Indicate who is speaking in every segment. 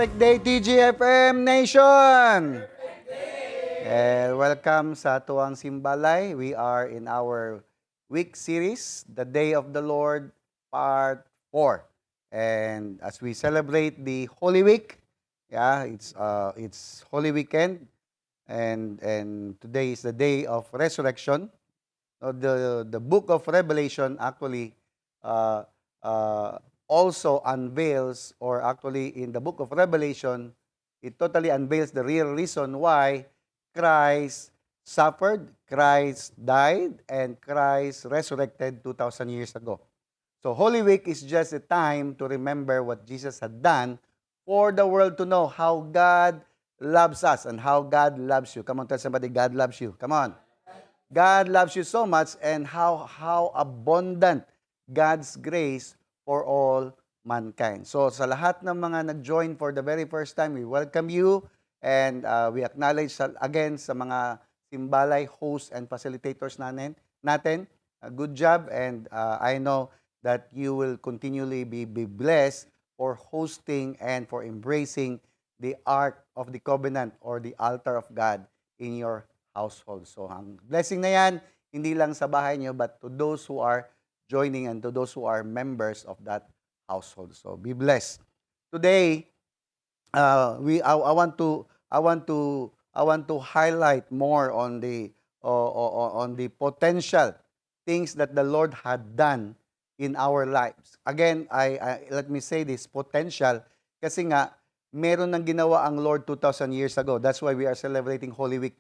Speaker 1: Perfect Day TGFM Nation! Welcome sa Tuwang Simbalay. We are in our week series, The Day of the Lord, Part 4. And as we celebrate the Holy Week, it's Holy Weekend, and today is the day of resurrection. The book of Revelation actually uh, uh, also unveils, or actually in the book of Revelation, it totally unveils the real reason why Christ suffered, Christ died, and Christ resurrected 2,000 years ago. So Holy Week is just a time to remember what Jesus had done for the world to know how God loves us and how God loves you. Come on, tell somebody, God loves you. Come on. God loves you so much, and how abundant God's grace for all mankind. So sa lahat ng mga nag-join for the very first time, we welcome you, and we acknowledge again sa mga Simbalay hosts and facilitators natin. Good job, and I know that you will continually be blessed for hosting and for embracing the Ark of the Covenant or the altar of God in your household. So, ang blessing na yan, hindi lang sa bahay nyo, but to those who are joining and to those who are members of that household. So, be blessed. Today, I want to highlight more on the potential things that the Lord had done in our lives. Again, I let me say this, potential, kasi nga meron nang ginawa ang Lord 2,000 years ago. That's why we are celebrating Holy Week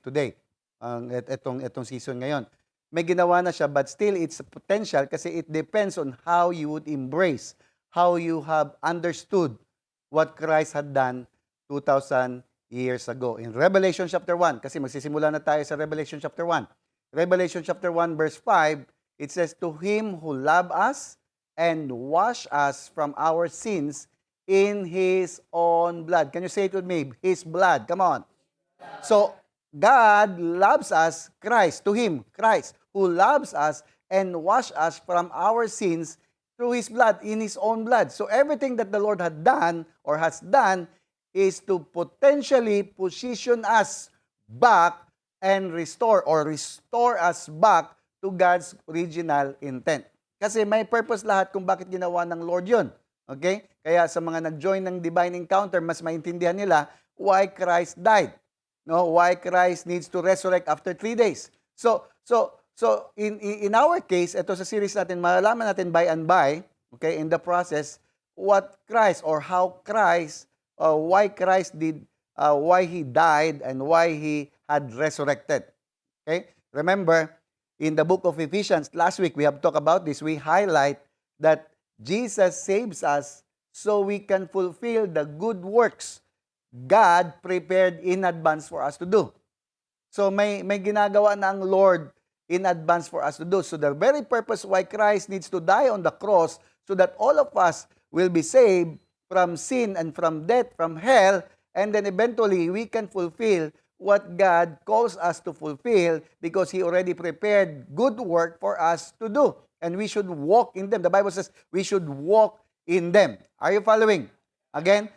Speaker 1: today. Etong season ngayon. May ginawa na siya, but still it's a potential kasi it depends on how you would embrace, how you have understood what Christ had done 2,000 years ago. In Revelation chapter 1, kasi magsisimula na tayo sa Revelation chapter 1. Revelation chapter 1 verse 5, it says, "To him who loved us and washed us from our sins in His own blood." Can you say it with me? His blood. Come on. So, God loves us, Christ, to Him, Christ, who loves us and washed us from our sins through His blood, in His own blood. So, everything that the Lord had done or has done is to potentially position us back and restore us back to God's original intent. Kasi may purpose lahat kung bakit ginawa ng Lord yun. Okay? Kaya sa mga nag-join ng Divine Encounter, mas maintindihan nila why Christ died. No, why Christ needs to resurrect after 3 days. So in our case, ito sa series natin, malalaman natin by and by, okay, in the process, what Christ or how Christ, why Christ did, why He died and why He had resurrected. Okay? Remember, in the book of Ephesians, last week we have talked about this, we highlight that Jesus saves us so we can fulfill the good works God prepared in advance for us to do. So may ginagawa na ang Lord in advance for us to do. So the very purpose why Christ needs to die on the cross so that all of us will be saved from sin and from death, from hell, and then eventually we can fulfill what God calls us to fulfill because He already prepared good work for us to do. And we should walk in them. The Bible says we should walk in them. Are you following? Again,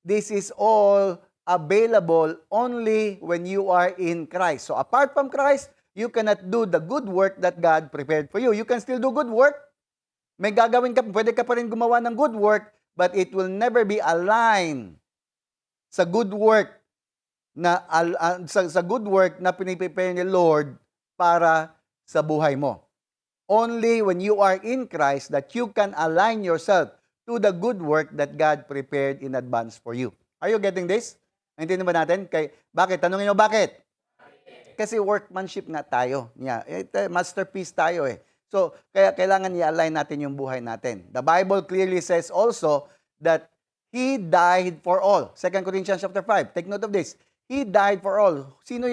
Speaker 1: this is all available only when you are in Christ. So apart from Christ, you cannot do the good work that God prepared for you. You can still do good work. May gagawin ka, pwede ka pa rin gumawa ng good work, but it will never be aligned sa good work sa good work na piniprepare ni Lord para sa buhay mo. Only when you are in Christ that you can align yourself to the good work that God prepared in advance for you. Are you getting this? Naintindihan ba natin? Bakit? Tanungin nyo bakit? Kasi workmanship nga tayo. Masterpiece tayo eh. So, kaya kailangan i-align natin yung buhay natin. The Bible clearly says also that He died for all. 2 Corinthians chapter 5. Take note of this. He died for all. Sino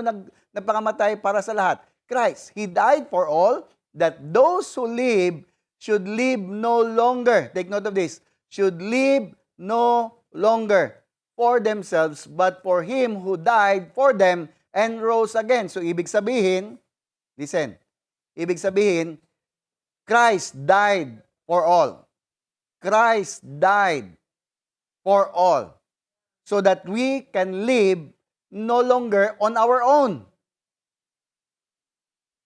Speaker 1: nagpakamatay para sa lahat? Christ. He died for all, that those who live should live no longer. Take note of this. Should live no longer for themselves, but for Him who died for them and rose again. So, ibig sabihin, listen, Christ died for all. Christ died for all, so that we can live no longer on our own.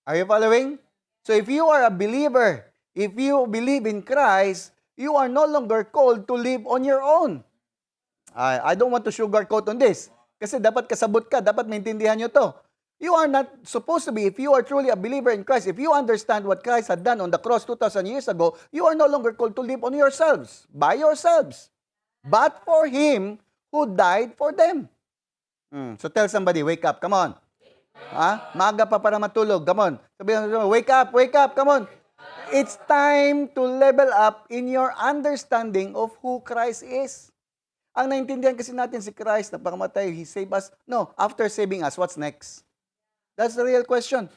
Speaker 1: Are you following? So if you are a believer, if you believe in Christ, you are no longer called to live on your own. I don't want to sugarcoat on this. Kasi dapat kasabot ka, dapat maintindihan nyo to. You are not supposed to be, if you are truly a believer in Christ, if you understand what Christ had done on the cross 2,000 years ago, you are no longer called to live on yourselves, by yourselves, but for Him who died for them. So tell somebody, wake up, come on. Maaga pa para matulog, come on. Sabihin mo, wake up, come on. It's time to level up in your understanding of who Christ is. Ang naintindihan kasi natin si Christ, na pakamatay, He saved us. No, after saving us, what's next? That's the real question.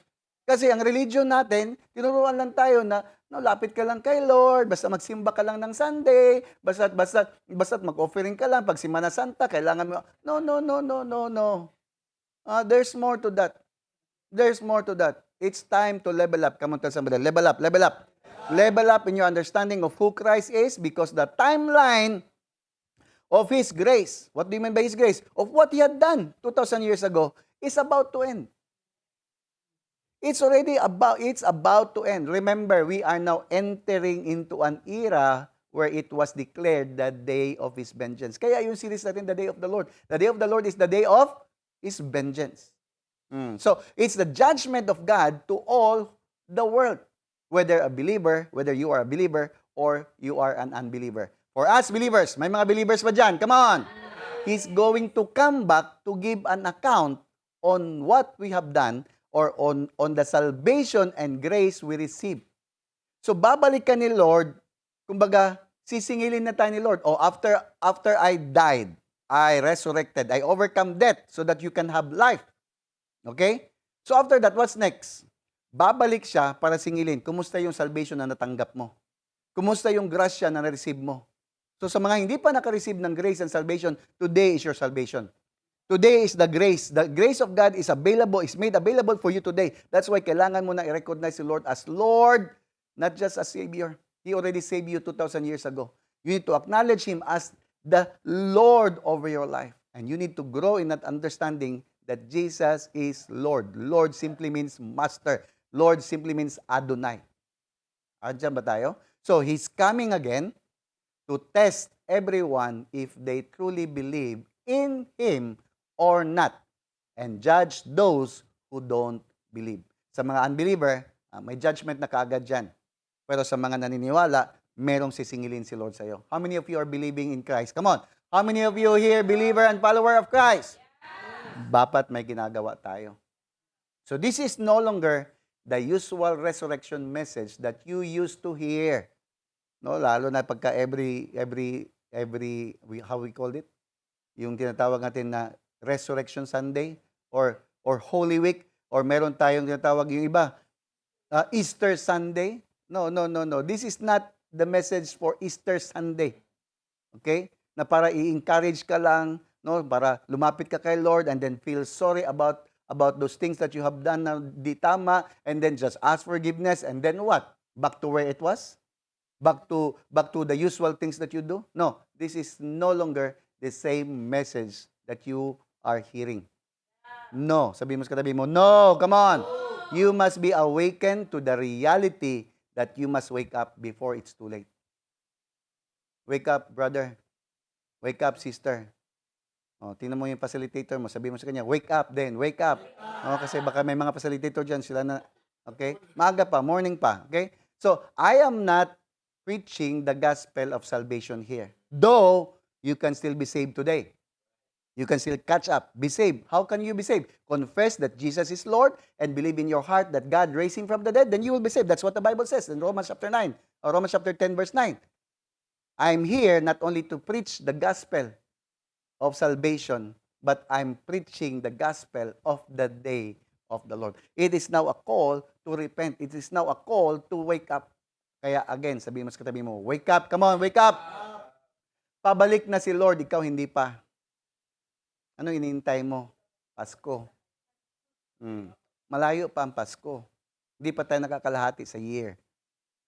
Speaker 1: Kasi ang religion natin, tinuruan lang tayo na, no, lapit ka lang kay Lord, basta magsimba ka lang ng Sunday, basta mag-offering ka lang, pag Semana Santa, kailangan mo, no. There's more to that. There's more to that. It's time to level up. Come on, tell somebody, level up. Level up in your understanding of who Christ is, because the timeline of His grace, what do you mean by His grace? Of what He had done 2,000 years ago is about to end. It's about to end. Remember, we are now entering into an era where it was declared the day of His vengeance. Kaya yung series natin, the day of the Lord. The day of the Lord is the day of His vengeance. So, it's the judgment of God to all the world. Whether you are a believer, or you are an unbeliever. For us believers, may mga believers ba dyan? Come on! He's going to come back to give an account on what we have done, or on the salvation and grace we receive. So, babalik ka ni Lord, kumbaga, sisingilin na tayo ni Lord. After I died, I resurrected, I overcome death so that you can have life. Okay? So, after that, what's next? Babalik siya para singilin. Kumusta yung salvation na natanggap mo? Kumusta yung grasya na na-receive mo? So, sa mga hindi pa naka-receive ng grace and salvation, today is your salvation. Today is the grace. The grace of God is made available for you today. That's why kailangan mo na i-recognize the Lord as Lord, not just as Savior. He already saved you 2,000 years ago. You need to acknowledge Him as the Lord over your life. And you need to grow in that understanding that Jesus is Lord. Lord simply means Master. Lord simply means Adonai. Andiyan ba tayo? So, He's coming again to test everyone if they truly believe in Him or not, and judge those who don't believe. Sa mga unbeliever, may judgment na kaagad dyan. Pero sa mga naniniwala, merong sisingilin si Lord sa'yo. How many of you are believing in Christ? Come on. How many of you here, believer and follower of Christ? Dapat may ginagawa tayo. So this is no longer the usual resurrection message that you used to hear. No, lalo na pagka every how we call it? Yung tinatawag natin na Resurrection Sunday or Holy Week, or meron tayong tinatawag yung iba, Easter Sunday. No. This is not the message for Easter Sunday. Okay? Na para i-encourage ka lang, no, para lumapit ka kay Lord and then feel sorry about those things that you have done na di tama, and then just ask forgiveness, and then what? Back to where it was? Back to the usual things that you do? No, this is no longer the same message that you are hearing. No. Sabihin mo sa katabi mo, no, come on. You must be awakened to the reality that you must wake up before it's too late. Wake up, brother. Wake up, sister. Tingnan mo yung facilitator mo. Sabihin mo sa kanya, wake up then, wake up. Kasi baka may mga facilitator dyan, sila na, okay? Maaga pa, morning pa, okay? So, I am not preaching the gospel of salvation here. Though, you can still be saved today. You can still catch up, be saved. How can you be saved? Confess that Jesus is Lord and believe in your heart that God raised Him from the dead, then you will be saved. That's what the Bible says in Romans chapter 9, or Romans chapter 10, verse 9. I'm here not only to preach the gospel of salvation, but I'm preaching the gospel of the day of the Lord. It is now a call to repent. It is now a call to wake up. Kaya again, sabihin mo sa katabi mo, wake up, come on, wake up. Pabalik na si Lord, ikaw hindi pa. Ano inintay mo? Pasko. Malayo pa ang Pasko. Hindi pa tayo nakakalahati sa year.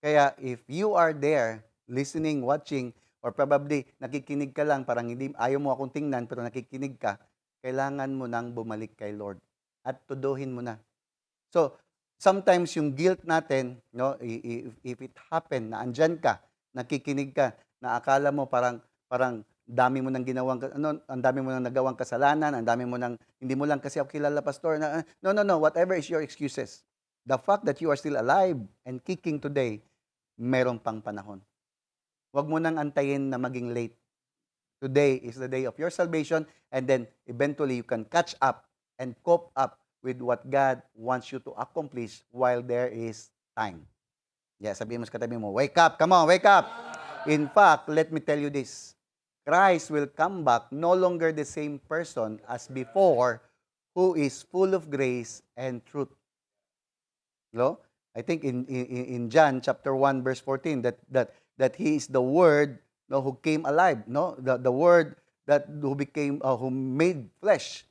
Speaker 1: Kaya if you are there, listening, watching, or probably nakikinig ka lang, parang hindi, ayaw mo akong tingnan, pero nakikinig ka, kailangan mo nang bumalik kay Lord at tuduhin mo na. So, sometimes yung guilt natin, no, if it happen na andyan ka, nakikinig ka, na akala mo parang dami mo nang ginawang ano, ang dami mo nang nagawang kasalanan, ang dami mo nang hindi mo lang kasi ako kilala pastor na no, no, no, whatever is your excuses. The fact that you are still alive and kicking today, meron pang panahon. Huwag mo nang antayin na maging late. Today is the day of your salvation, and then eventually you can catch up and cope up with what God wants you to accomplish while there is time. Yeah, sabihin mo sa katabi mo, wake up, come on, wake up. In fact, let me tell you this. Christ will come back no longer the same person as before, who is full of grace and truth. No? I think in John chapter 1 verse 14 that he is the word, no, who came alive, no? The word that who became who made flesh,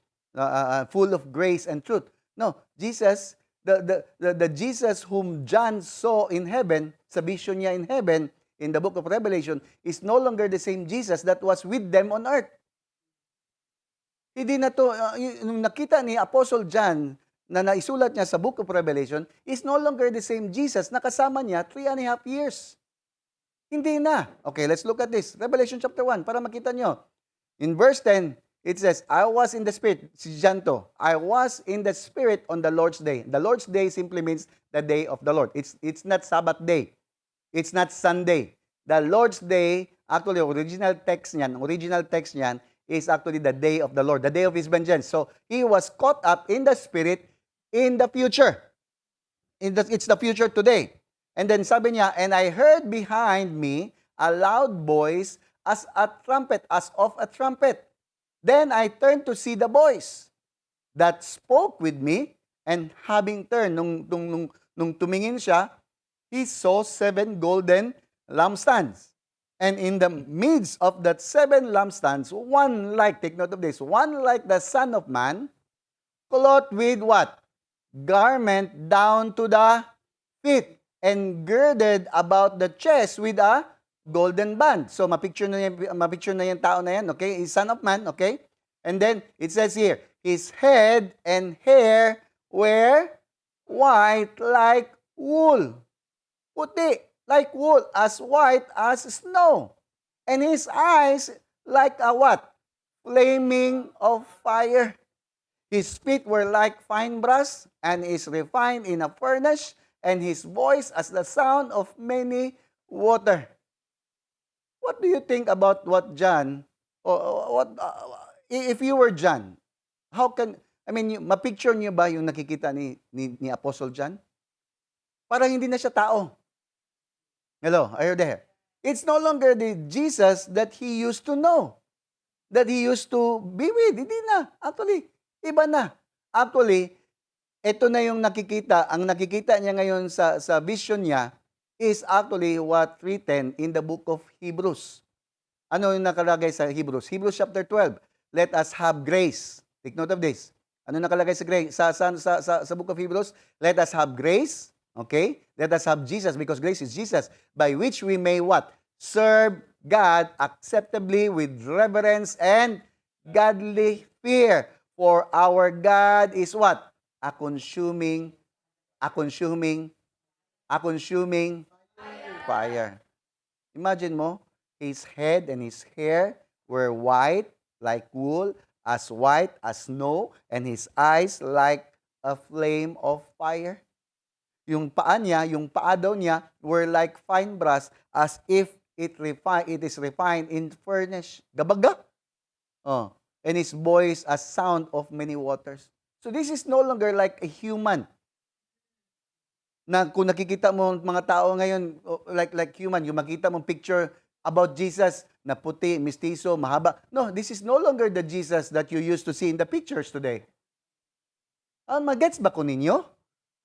Speaker 1: full of grace and truth. No, Jesus, the Jesus whom John saw in heaven, sa vision niya in heaven in the book of Revelation, is no longer the same Jesus that was with them on earth. Hindi na to, nung nakita ni Apostle John na naisulat niya sa book of Revelation, is no longer the same Jesus na kasama niya 3.5 years. Hindi na. Okay, let's look at this. Revelation chapter 1, para makita nyo. In verse 10, it says, I was in the Spirit, si John to, I was in the Spirit on the Lord's day. The Lord's day simply means the day of the Lord. It's not Sabbath day. It's not Sunday. The Lord's day, actually, original text niyan is actually the day of the Lord, the day of His vengeance. So, He was caught up in the Spirit in the future. It's the future today. And then sabi niya, and I heard behind me a loud voice as a trumpet, as of a trumpet. Then I turned to see the voice that spoke with me, and having turned, nung tumingin siya, he saw 7 golden lampstands. And in the midst of that 7 lampstands, one like, take note of this, one like the Son of Man, clothed with what? Garment down to the feet, and girded about the chest with a golden band. So, mapicture na yung tao na yan, okay? Is Son of Man, okay? And then, it says here, his head and hair were white like wool. Puti, like wool, as white as snow. And his eyes like a what? Flaming of fire. His feet were like fine brass, and is refined in a furnace, and his voice as the sound of many water. What do you think about what John, if you were John, how can, mapicture niyo ba yung nakikita ni Apostle John? Parang hindi na siya tao. Hello, are you there? It's no longer the Jesus that he used to know, that he used to be with. Hindi na. Actually, iba na. Actually, ito na yung nakikita. Ang nakikita niya ngayon sa vision niya is actually what written in the book of Hebrews. Ano yung nakalagay sa Hebrews? Hebrews chapter 12. Let us have grace. Take note of this. Ano nakalagay sa grace? Sa book of Hebrews? Let us have grace. Okay? Let us have Jesus, because grace is Jesus, by which we may what? Serve God acceptably with reverence and godly fear. For our God is what? A consuming fire. Imagine mo, his head and his hair were white like wool, as white as snow, and his eyes like a flame of fire. Yung paa daw niya were like fine brass, as if it is refined in furnace. Gabaga. Oh. And his voice as sound of many waters. So this is no longer like a human. Na kung nakikita mo mga tao ngayon, like human, yung makita mong picture about Jesus na puti, mistiso, mahaba. No, this is no longer the Jesus that you used to see in the pictures today. Magets ba ko ninyo?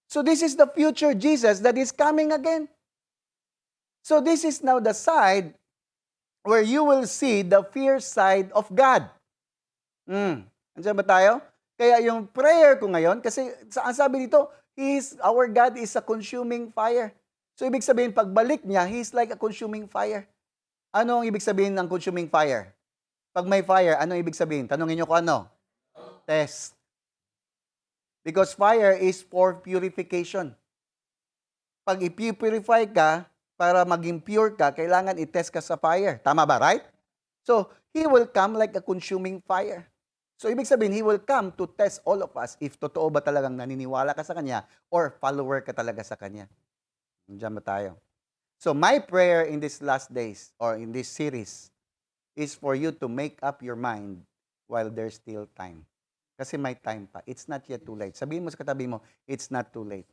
Speaker 1: So this is the future Jesus that is coming again. So this is now the side where you will see the fierce side of God. Andiyan ba tayo? Kaya yung prayer ko ngayon, kasi ang sabi dito, our God is a consuming fire. So ibig sabihin, pagbalik niya, He's like a consuming fire. Ano ang ibig sabihin ng consuming fire? Pag may fire, ano ibig sabihin? Tanungin niyo kung ano? Test. Because fire is for purification. Pag i-purify ka, para maging pure ka, kailangan i-test ka sa fire. Tama ba, right? So, He will come like a consuming fire. So, ibig sabihin, He will come to test all of us if totoo ba talagang naniniwala ka sa Kanya or follower ka talaga sa Kanya. Diyan ba tayo? So, my prayer in these last days or in this series is for you to make up your mind while there's still time. Kasi may time pa. It's not yet too late. Sabihin mo sa katabi mo, it's not too late.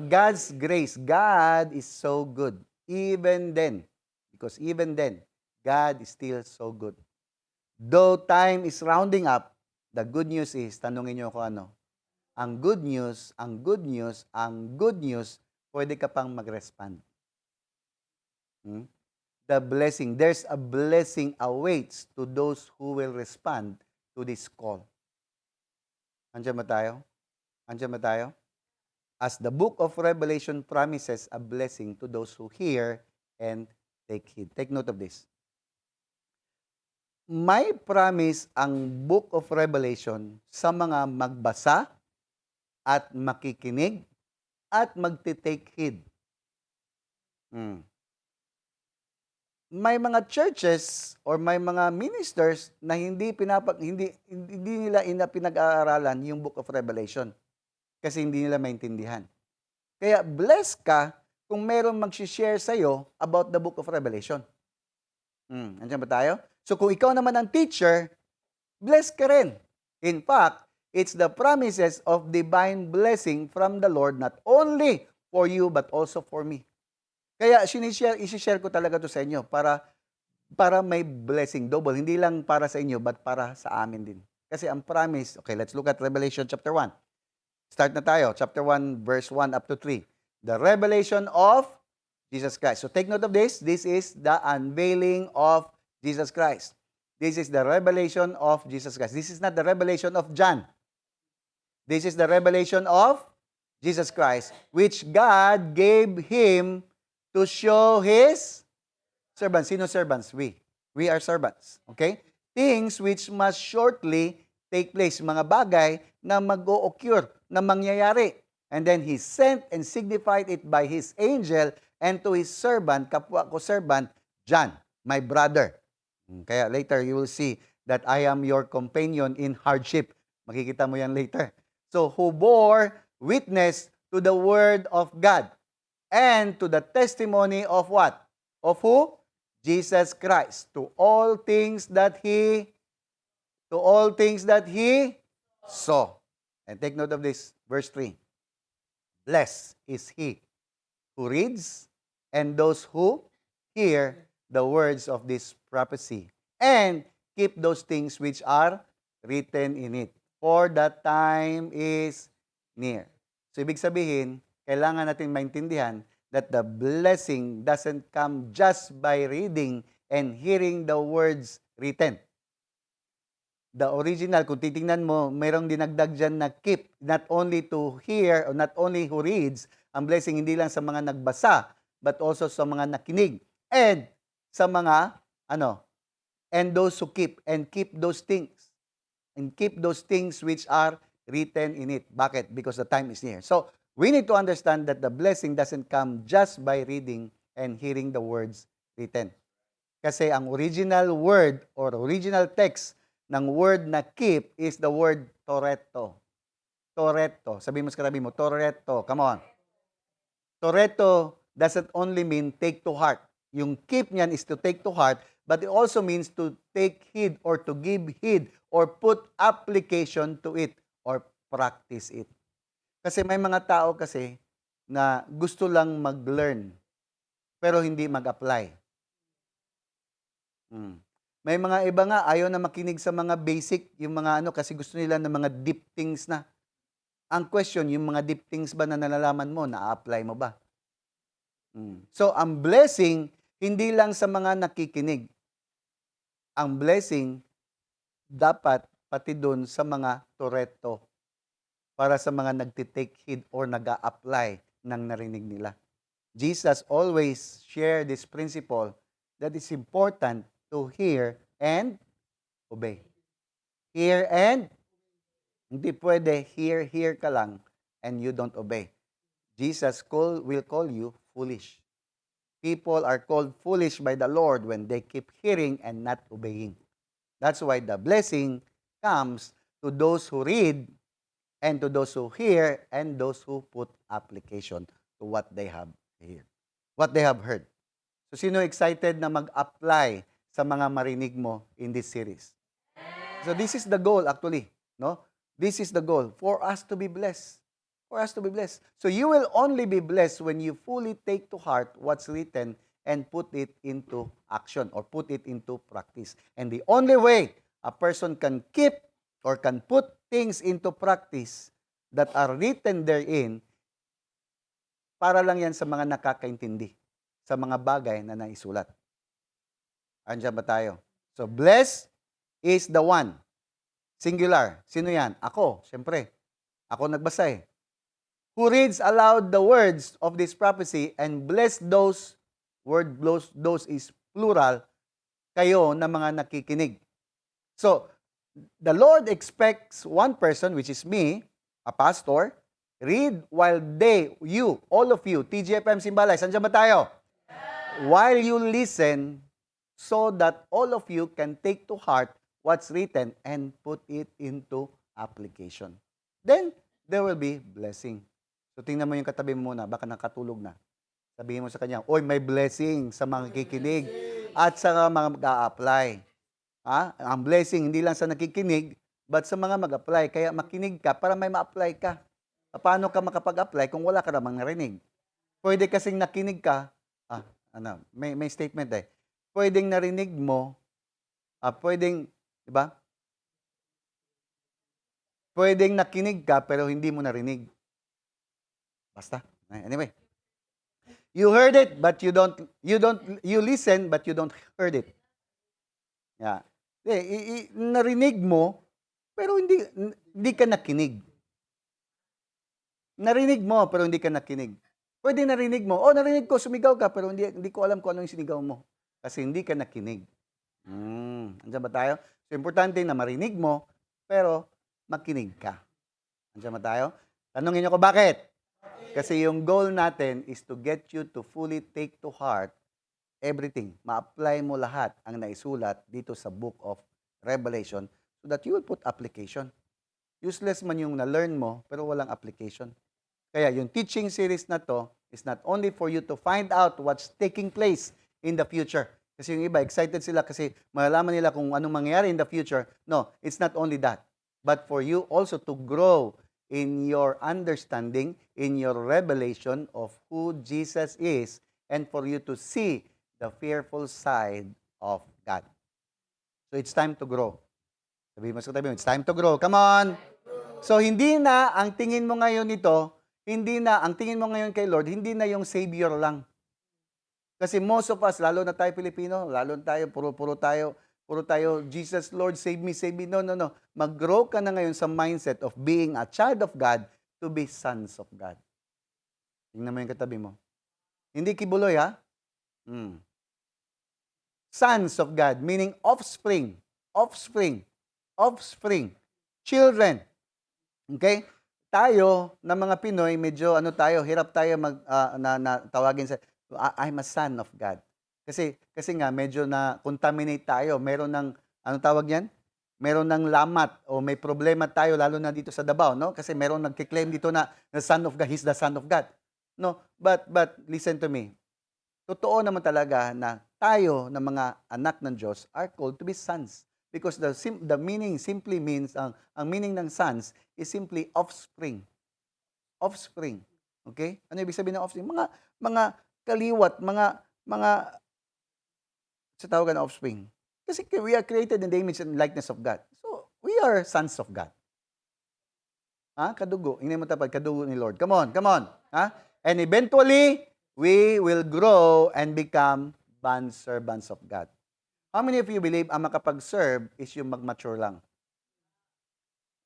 Speaker 1: God's grace, God is so good. Even then, because even then, God is still so good. Though time is rounding up, the good news is, tanungin niyo ako ano, ang good news, ang good news, ang good news, pwede ka pang mag-respond. The blessing, there's a blessing awaits to those who will respond to this call. Andiyan ba tayo? Andiyan ba tayo? As the book of Revelation promises a blessing to those who hear and take heed. Take note of this. May promise ang book of Revelation sa mga magbasa at makikinig at magte-take heed. May mga churches or may mga ministers na hindi nila pinag-aaralan yung book of Revelation kasi hindi nila maintindihan. Kaya blessed ka kung meron mag-share sa'yo about the book of Revelation. Andiyan ba tayo? So kung ikaw naman ang teacher, blessed ka rin. In fact, it's the promises of divine blessing from the Lord not only for you but also for me. Kaya isi-share ko talaga to sa inyo para may blessing double. Hindi lang para sa inyo but para sa amin din. Kasi ang promise, okay, let's look at Revelation chapter 1. Start na tayo, chapter 1, verse 1 up to 3. The revelation of Jesus Christ. So take note of this. This is the unveiling of Jesus Christ. This is the revelation of Jesus Christ. This is not the revelation of John. This is the revelation of Jesus Christ, which God gave Him to show His servants. Sino servants? We. We are servants. Okay? Things which must shortly take place. Mga bagay na mag-o-occur, na mangyayari. And then He sent and signified it by His angel and to His servant, kapwa ko servant, John, my brother. Kaya later you will see that I am your companion in hardship. Makikita mo yan later. So, who bore witness to the word of God and to the testimony of what? Of who? Jesus Christ. To all things that He saw. And take note of this, verse 3. Blessed is he who reads and those who hear the words of this prophecy and keep those things which are written in it. For the time is near. So, ibig sabihin, kailangan natin maintindihan that the blessing doesn't come just by reading and hearing the words written. The original, kung titingnan mo, mayroong dinagdag dyan na keep, not only to hear or not only who reads, ang blessing hindi lang sa mga nagbasa, but also sa mga nakinig. And sa mga, and those who keep, and keep those things. And keep those things which are written in it. Bakit? Because the time is near. So, we need to understand that the blessing doesn't come just by reading and hearing the words written. Kasi ang original word or original text ng word na keep is the word toreto. Toreto. Sabihin mo sa katabi mo, toreto. Come on. Toreto doesn't only mean take to heart. Yung keep niyan is to take to heart, but it also means to take heed or to give heed or put application to it or practice it. Kasi may mga tao kasi na gusto lang mag-learn pero hindi mag-apply. May mga iba nga ayaw na makinig sa mga basic, yung mga kasi gusto nila ng mga deep things na. Ang question, yung mga deep things ba na nalalaman mo, na-apply mo ba? So, ang blessing, hindi lang sa mga nakikinig. Ang blessing, dapat pati dun sa mga toreto para sa mga nagtitake heed or nag-a-apply ng narinig nila. Jesus always share this principle that it's important to hear and obey. Hear and, hindi pwede hear ka lang and you don't obey. Jesus will call you foolish. People are called foolish by the Lord when they keep hearing and not obeying. That's why the blessing comes to those who read and to those who hear and those who put application to what they have heard. What they have heard. So sino excited na mag-apply sa mga marinig mo in this series? So this is the goal actually, no? This is the goal for us to be blessed. For us to be blessed. So you will only be blessed when you fully take to heart what's written and put it into action or put it into practice. And the only way a person can keep or can put things into practice that are written therein, para lang yan sa mga nakakaintindi, sa mga bagay na naisulat. Andiyan ba tayo? So, blessed is the one. Singular. Sino yan? Ako, siyempre. Ako nagbasa eh. Who reads aloud the words of this prophecy and bless those, those is plural, kayo na mga nakikinig. So, the Lord expects one person, which is me, a pastor, read while you, all of you, TGFM Simbalay, saan ba tayo? While you listen, so that all of you can take to heart what's written and put it into application. Then, there will be blessing. So, tingnan mo yung katabi mo muna, baka nakatulog na. Sabihin mo sa kanya, oy, may blessing sa mga kikinig at sa mga mag-a-apply. Ang blessing, hindi lang sa nakikinig, but sa mga mag-apply. Kaya makinig ka para may ma-apply ka. Paano ka makapag-apply kung wala ka namang narinig? Pwede kasing nakinig ka, may statement eh. Pwedeng narinig mo, pwedeng, di ba? Pwedeng nakinig ka pero hindi mo narinig. Basta. Anyway. You heard it but you listen but you don't heard it. Yeah. Narinig mo pero hindi ka nakinig. Narinig mo pero hindi ka nakinig. Pwede narinig mo, narinig ko, sumigaw ka pero hindi ko alam kung ano yung sinigaw mo kasi hindi ka nakinig. Andiyan ba tayo? So importante na marinig mo pero makinig ka. Andiyan ba tayo? Tanungin niyo ko bakit? Kasi yung goal natin is to get you to fully take to heart everything. Ma-apply mo lahat ang naisulat dito sa book of Revelation so that you will put application. Useless man yung na-learn mo, pero walang application. Kaya yung teaching series na to is not only for you to find out what's taking place in the future. Kasi yung iba, excited sila kasi malalaman nila kung anong mangyayari in the future. No, it's not only that. But for you also to grow in your understanding, in your revelation of who Jesus is, and for you to see the fearful side of God. So it's time to grow. Sabihin mo sa katabi mo, it's time to grow. Come on! So hindi na ang tingin mo ngayon nito, ang tingin mo ngayon kay Lord, hindi na yung Savior lang. Kasi most of us, lalo na tayo Pilipino, lalo na tayo, puro tayo, Jesus, Lord, save me, save me. No. Mag-grow ka na ngayon sa mindset of being a child of God to be sons of God. Tingnan mo yung katabi mo. Hindi kibuloy, ha? Sons of God, meaning offspring. Children. Okay? Tayo, na mga Pinoy, medyo hirap tayo tawagin sa, I'm a son of God. Kasi nga, medyo na contaminate tayo. Meron ng, tawag yan? Meron ng lamat o may problema tayo, lalo na dito sa Davao, no? Kasi meron nagkiklaim dito na the son of God, he's the son of God. No, but listen to me. Totoo naman talaga na tayo na mga anak ng Diyos are called to be sons. Because the meaning simply means, ang meaning ng sons is simply offspring. Offspring. Okay? Ano ibig sabihin ng offspring? Mga kaliwat, sa tawagan na offspring. Kasi we are created in the image and likeness of God. So, we are sons of God. Kadugo. Hindi mo tapad, kadugo ni Lord. Come on. And eventually, we will grow and become bondservants of God. How many of you believe ang makapag-serve is yung mag-mature lang?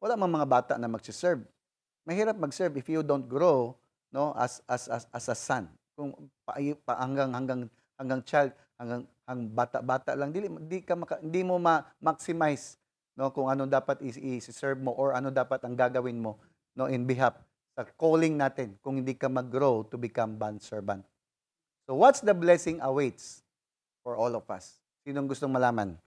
Speaker 1: Wala mang mga bata na mag-serve. Mahirap mag-serve if you don't grow, no, as a son. Kung hanggang child, hang bata-bata lang hindi mo maximize no kung ano dapat i-serve mo or ano dapat ang gagawin mo no in behalf sa calling natin kung hindi ka mag-grow to become bond servant. So what's the blessing awaits for all of us? Sinong gustong malaman?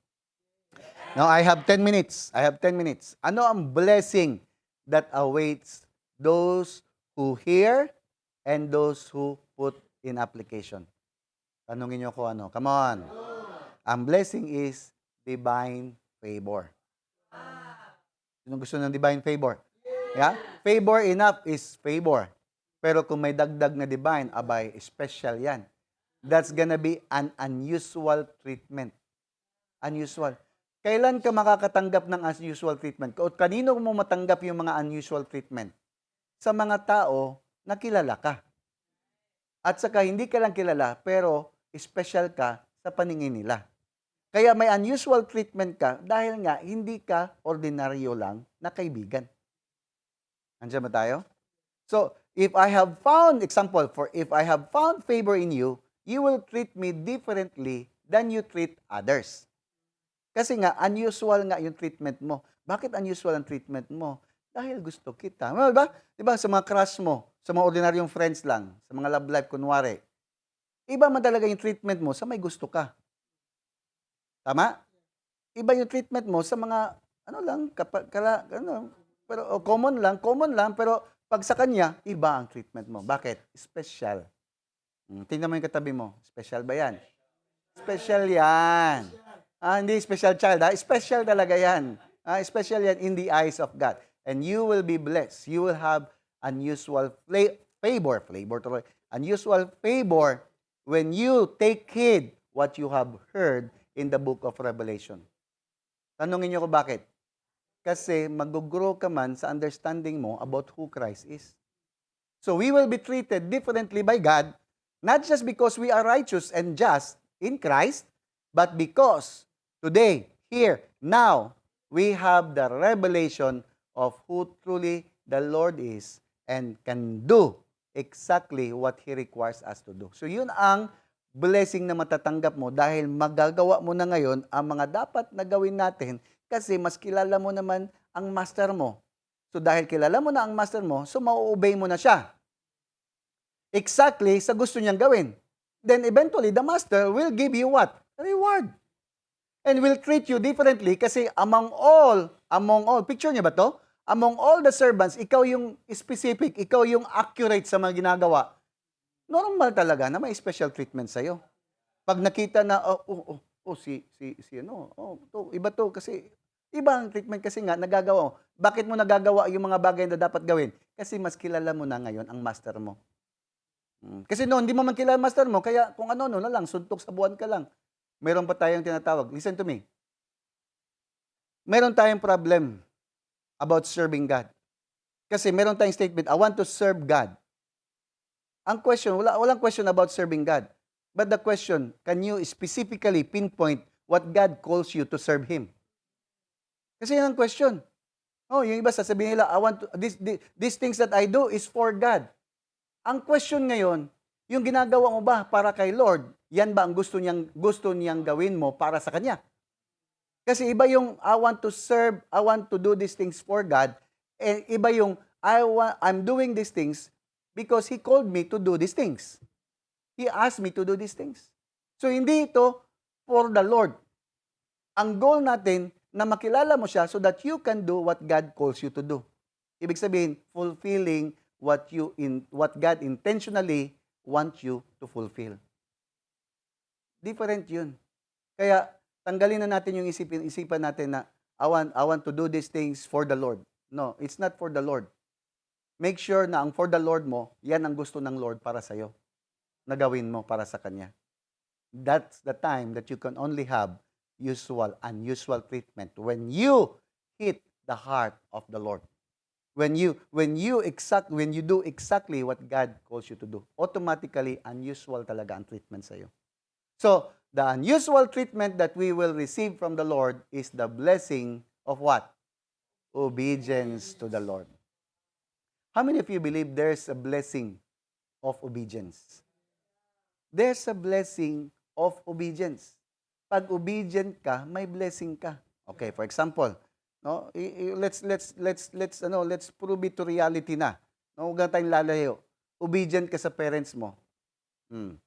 Speaker 1: Now I have 10 minutes. I have 10 minutes. Ano ang blessing that awaits those who hear and those who put in application? Tanungin niyo ko ano. Come on. Ang blessing is divine favor. Sino gusto ng divine favor? Yeah? Favor enough is favor. Pero kung may dagdag na divine, abay, special yan. That's gonna be an unusual treatment. Unusual. Kailan ka makakatanggap ng unusual treatment? O kanino mo matanggap yung mga unusual treatment? Sa mga tao na kilala ka. At saka hindi ka lang kilala, pero special ka sa paningin nila. Kaya may unusual treatment ka dahil nga hindi ka ordinaryo lang na kaibigan. Andiyan ba tayo? So, if I have found, if I have found favor in you, you will treat me differently than you treat others. Kasi nga, unusual nga yung treatment mo. Bakit unusual ang treatment mo? Dahil gusto kita. Diba? Diba, sa mga crush mo, sa mga ordinaryong friends lang, sa mga love life, kunwari, iba man talaga yung treatment mo sa may gusto ka. Tama? Iba yung treatment mo sa mga, pero common lang, pero pag sa kanya, iba ang treatment mo. Bakit? Special. Tingnan mo yung katabi mo. Special ba yan? Special yan. Hindi special child, special talaga yan. Special yan in the eyes of God. And you will be blessed. You will have unusual unusual favor when you take heed what you have heard in the book of Revelation. Tanungin niyo ko bakit? Kasi mag-grow ka man sa understanding mo about who Christ is. So we will be treated differently by God, not just because we are righteous and just in Christ, but because today, here, now, we have the revelation of who truly the Lord is and can do exactly what He requires us to do. So yun ang blessing na matatanggap mo dahil magagawa mo na ngayon ang mga dapat na gawin natin kasi mas kilala mo naman ang master mo. So dahil kilala mo na ang master mo, so mau-obey mo na siya. Exactly sa gusto niyang gawin. Then eventually, the master will give you what? A reward. And will treat you differently kasi among all, picture niya ba to? Among all the servants, ikaw yung specific, ikaw yung accurate sa mga ginagawa. Normal talaga na may special treatment sa'yo. Pag nakita na, iba to kasi, iba ang treatment kasi nga, nagagawa mo. Bakit mo nagagawa yung mga bagay na dapat gawin? Kasi mas kilala mo na ngayon ang master mo. Kasi noon, hindi mo man kilala ang master mo, kaya kung ano na lang, suntok sa buwan ka lang. Meron pa tayong tinatawag. Listen to me. Meron tayong problem about serving God. Kasi meron tayong statement, I want to serve God. Ang question, walang question about serving God. But the question, can you specifically pinpoint what God calls you to serve Him? Kasi yan ang question. Yung iba sasabihin nila, I want to, these things that I do is for God. Ang question ngayon, yung ginagawa mo ba para kay Lord, yan ba ang gusto niyang gawin mo para sa Kanya? Kasi iba yung I want to serve, I want to do these things for God, and iba yung I'm doing these things because He called me to do these things. He asked me to do these things. So hindi ito for the Lord. Ang goal natin na makilala mo siya so that you can do what God calls you to do. Ibig sabihin, fulfilling what God intentionally wants you to fulfill. Different yun. Kaya, tanggalin na natin yung isipan natin na I want to do these things for the Lord. No, it's not for the Lord. Make sure na ang for the Lord mo, yan ang gusto ng Lord para sa'yo. Na gawin mo para sa Kanya. That's the time that you can only have unusual treatment when you hit the heart of the Lord. When you do exactly what God calls you to do, automatically unusual talaga ang treatment sa iyo. So, the unusual treatment that we will receive from the Lord is the blessing of what? Obedience to the Lord. How many of you believe there's a blessing of obedience? There's a blessing of obedience. Pag obedient ka, may blessing ka. Okay, for example, no, let's prove it to reality na. No, huwag na tayong lalayo. Obedient ka sa parents mo. Hmm.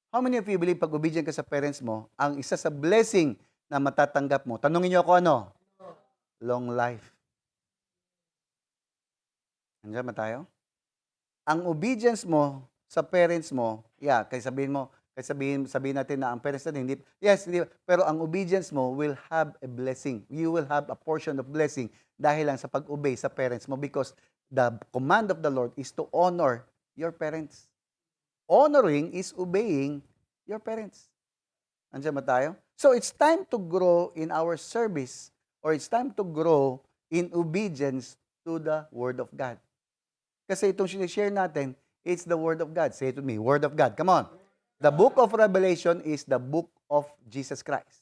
Speaker 1: How many of you believe pag obedient ka sa parents mo, ang isa sa blessing na matatanggap mo, tanungin niyo ako ano? Long life. Andiyan ba tayo? Ang obedience mo sa parents mo, kaya sabihin natin na ang parents natin, hindi, pero ang obedience mo will have a blessing. You will have a portion of blessing dahil lang sa pag-obey sa parents mo because the command of the Lord is to honor your parents. Honoring is obeying your parents. Andiyan ba tayo? So it's time to grow in our service or it's time to grow in obedience to the Word of God. Kasi itong sinishare natin, it's the Word of God. Say it with me, Word of God. Come on. The book of Revelation is the book of Jesus Christ.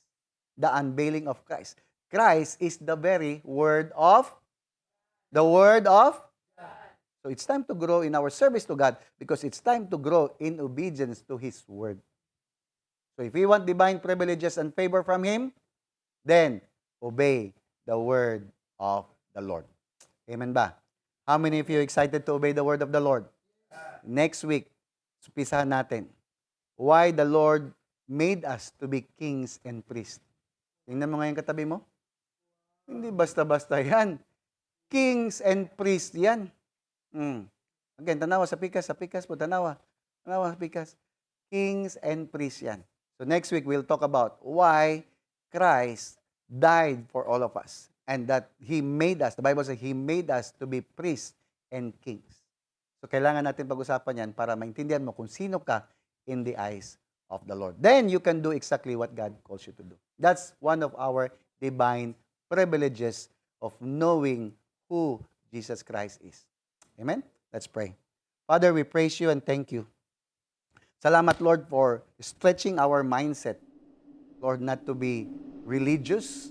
Speaker 1: The unveiling of Christ. Christ is the very Word of So it's time to grow in our service to God because it's time to grow in obedience to His Word. So if we want divine privileges and favor from Him, then obey the Word of the Lord. Amen ba? How many of you excited to obey the Word of the Lord? Next week, umpisahan natin. Why the Lord made us to be kings and priests. Tingnan mo ngayon katabi mo. Hindi basta-basta yan. Kings and priests yan. Again, tanawa sa pikas po, tanawa sa pikas. Kings and priests yan. So next week, we'll talk about why Christ died for all of us. And that He made us, the Bible says, He made us to be priests and kings. So kailangan natin pag-usapan yan para maintindihan mo kung sino ka in the eyes of the Lord. Then you can do exactly what God calls you to do. That's one of our divine privileges of knowing who Jesus Christ is. Amen? Let's pray. Father, we praise you and thank you. Salamat, Lord, for stretching our mindset. Lord, not to be religious,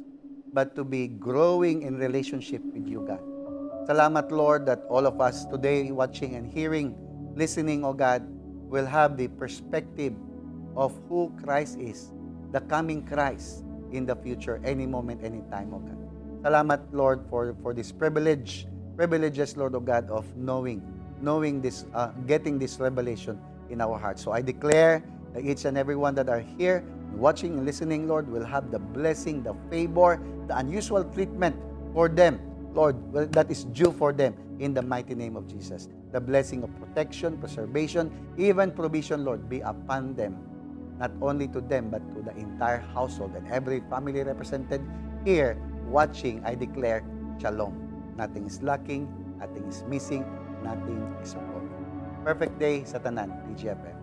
Speaker 1: but to be growing in relationship with you, God. Salamat, Lord, that all of us today watching and hearing, listening, O God, will have the perspective of who Christ is, the coming Christ in the future, any moment, any time, O God. Salamat, Lord, for this privileges, Lord, O God, of knowing this, getting this revelation in our hearts. So I declare that each and every one that are here, watching and listening, Lord, will have the blessing, the favor, the unusual treatment for them, Lord, that is due for them in the mighty name of Jesus. The blessing of protection, preservation, even provision, Lord, be upon them, not only to them, but to the entire household and every family represented here watching. I declare shalom. Nothing is lacking, nothing is missing, nothing is broken. Perfect day sa tanan, PGFM.